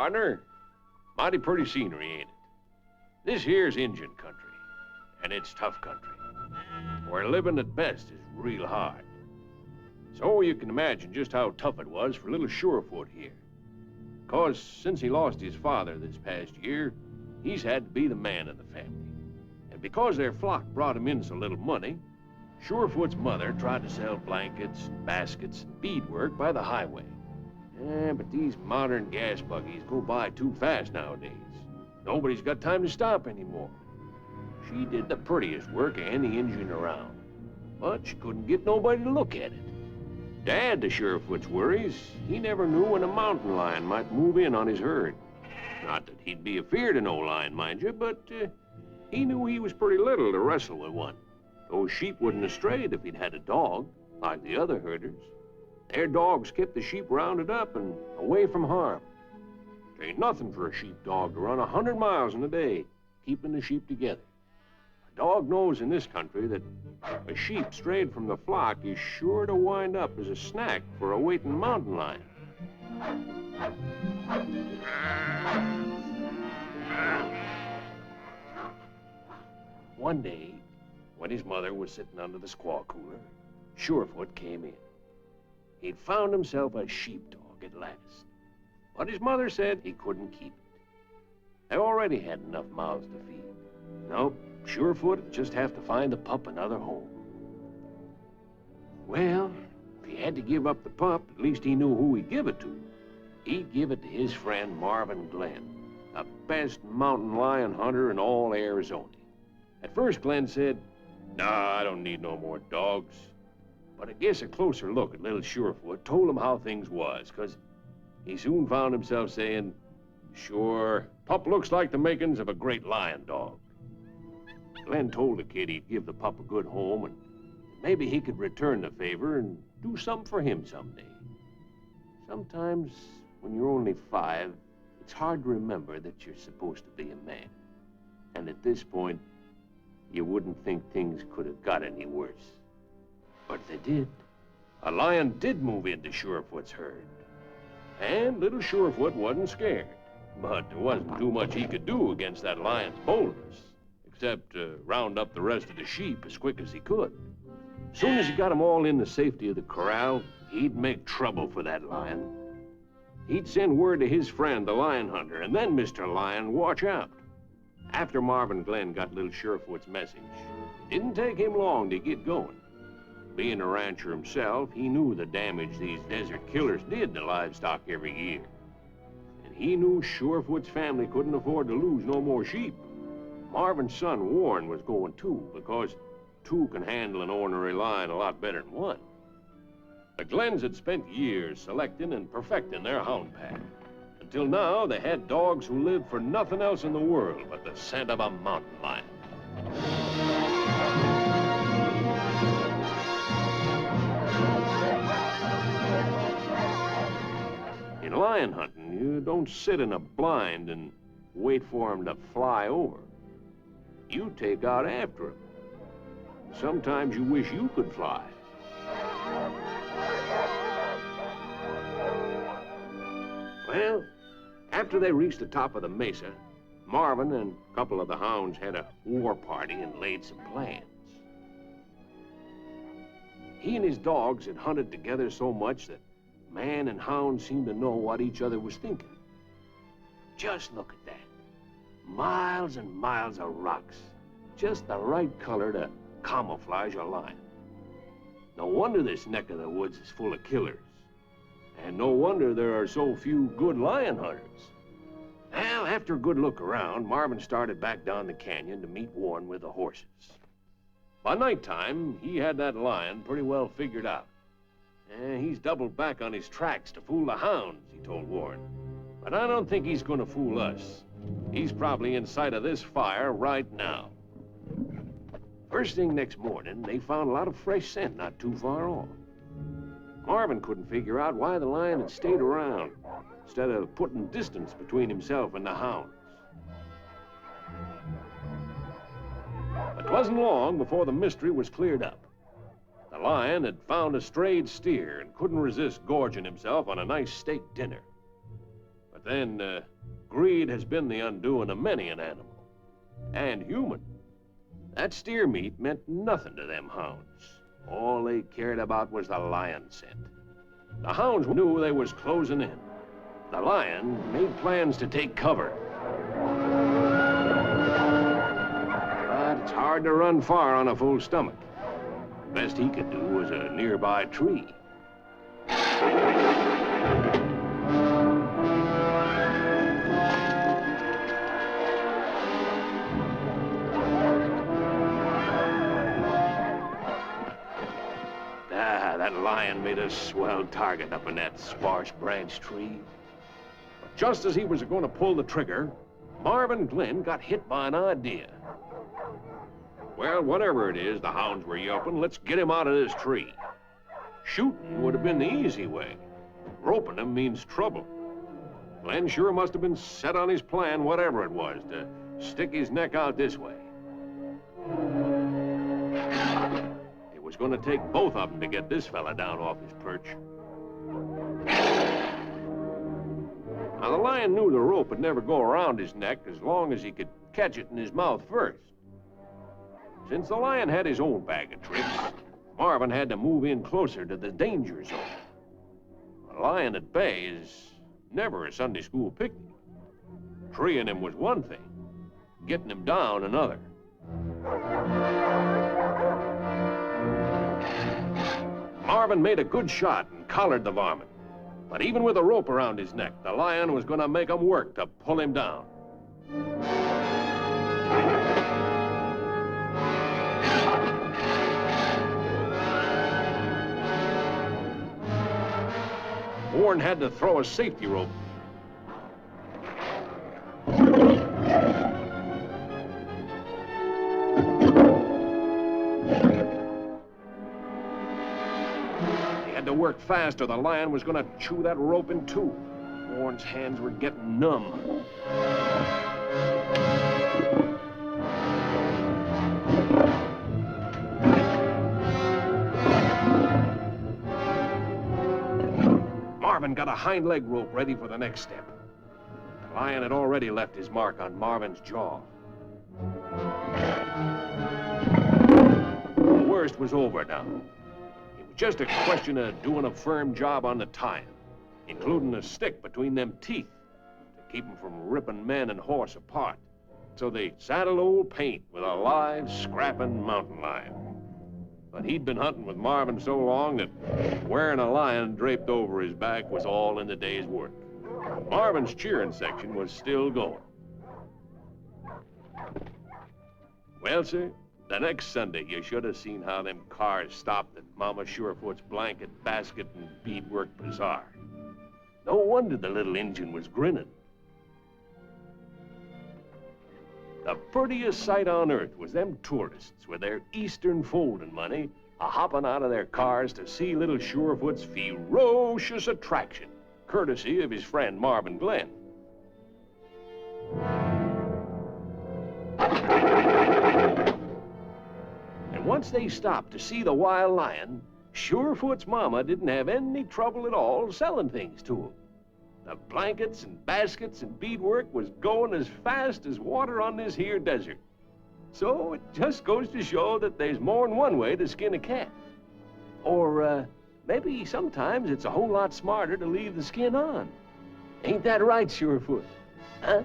partner. Mighty pretty scenery, ain't it? This here's Injun country, and it's tough country, where living at best is real hard. So you can imagine just how tough it was for little Surefoot here. 'Cause since he lost his father this past year, he's had to be the man of the family. And because their flock brought him in so little money, Surefoot's mother tried to sell blankets, baskets, and beadwork by the highway. But these modern gas buggies go by too fast nowadays. Nobody's got time to stop anymore. She did the prettiest work of any Injun around, but she couldn't get nobody to look at it. Dad, to Surefoot's worries, he never knew when a mountain lion might move in on his herd. Not that he'd be afeard of no lion, mind you, but he knew he was pretty little to wrestle with one. Those sheep wouldn't have strayed if he'd had a dog, like the other herders. Their dogs kept the sheep rounded up and away from harm. There ain't nothing for a sheepdog to run 100 miles in a day, keeping the sheep together. A dog knows in this country that a sheep strayed from the flock is sure to wind up as a snack for a waiting mountain lion. One day, when his mother was sitting under the squaw cooler, Surefoot came in. He'd found himself a sheepdog at last. But his mother said he couldn't keep it. They already had enough mouths to feed. Nope, Surefoot would just have to find the pup another home. Well, if he had to give up the pup, at least he knew who he'd give it to. He'd give it to his friend Marvin Glenn, the best mountain lion hunter in all Arizona. At first, Glenn said, "Nah, I don't need no more dogs." But I guess a closer look at little Surefoot told him how things was, 'cause he soon found himself saying, "Sure, pup looks like the makings of a great lion dog." Glenn told the kid he'd give the pup a good home, and maybe he could return the favor and do something for him someday. Sometimes, when you're only 5, it's hard to remember that you're supposed to be a man. And at this point, you wouldn't think things could have got any worse. But they did. A lion did move into Surefoot's herd. And little Surefoot wasn't scared. But there wasn't too much he could do against that lion's boldness, except round up the rest of the sheep as quick as he could. As soon as he got them all in the safety of the corral, he'd make trouble for that lion. He'd send word to his friend, the lion hunter, and then Mr. Lion, watch out. After Marvin Glenn got little Surefoot's message, it didn't take him long to get going. Being a rancher himself, he knew the damage these desert killers did to livestock every year. And he knew Surefoot's family couldn't afford to lose no more sheep. Marvin's son, Warren, was going too, because 2 can handle an ornery lion a lot better than 1. The Glenns had spent years selecting and perfecting their hound pack. Until now, they had dogs who lived for nothing else in the world but the scent of a mountain lion. In lion hunting, you don't sit in a blind and wait for him to fly over. You take out after him. Sometimes you wish you could fly. Well, after they reached the top of the mesa, Marvin and a couple of the hounds had a war party and laid some plans. He and his dogs had hunted together so much that man and hound seemed to know what each other was thinking. Just look at that. Miles and miles of rocks. Just the right color to camouflage a lion. No wonder this neck of the woods is full of killers. And no wonder there are so few good lion hunters. Well, after a good look around, Marvin started back down the canyon to meet Warren with the horses. By nighttime, he had that lion pretty well figured out. He's doubled back on his tracks to fool the hounds, he told Warren. But I don't think he's going to fool us. He's probably in sight of this fire right now. First thing next morning, they found a lot of fresh scent not too far off. Marvin couldn't figure out why the lion had stayed around, instead of putting distance between himself and the hounds. But it wasn't long before the mystery was cleared up. The lion had found a strayed steer and couldn't resist gorging himself on a nice steak dinner. But then, Greed has been the undoing of many an animal, and human. That steer meat meant nothing to them hounds. All they cared about was the lion scent. The hounds knew they was closing in. The lion made plans to take cover. But it's hard to run far on a full stomach. Best he could do was a nearby tree. That lion made a swell target up in that sparse branch tree. But just as he was going to pull the trigger, Marvin Glenn got hit by an idea. Well, whatever it is the hounds were yelping, let's get him out of this tree. Shooting would have been the easy way. Roping him means trouble. Glenn sure must have been set on his plan, whatever it was, to stick his neck out this way. It was going to take both of them to get this fella down off his perch. Now, the lion knew the rope would never go around his neck as long as he could catch it in his mouth first. Since the lion had his own bag of tricks, Marvin had to move in closer to the danger zone. A lion at bay is never a Sunday school picnic. Treeing him was one thing, getting him down another. Marvin made a good shot and collared the varmint. But even with a rope around his neck, the lion was going to make him work to pull him down. Warren had to throw a safety rope. To work fast or the lion was going to chew that rope in two. Warren's hands were getting numb. Marvin got a hind leg rope ready for the next step. The lion had already left his mark on Marvin's jaw. The worst was over now. Just a question of doing a firm job on the tying, including a stick between them teeth to keep them from ripping men and horse apart. So they saddled old Paint with a live, scrapping mountain lion. But he'd been hunting with Marvin so long that wearing a lion draped over his back was all in the day's work. Marvin's cheering section was still going. Well, sir, the next Sunday, you should have seen how them cars stopped at Mama Surefoot's blanket, basket, and beadwork bazaar. No wonder the little Injun was grinning. The prettiest sight on earth was them tourists with their Eastern folding money a-hopping out of their cars to see little Surefoot's ferocious attraction, courtesy of his friend Marvin Glenn. Once they stopped to see the wild lion, Surefoot's mama didn't have any trouble at all selling things to him. The blankets and baskets and beadwork was going as fast as water on this here desert. So it just goes to show that there's more than one way to skin a cat. Or maybe sometimes it's a whole lot smarter to leave the skin on. Ain't that right, Surefoot? Huh?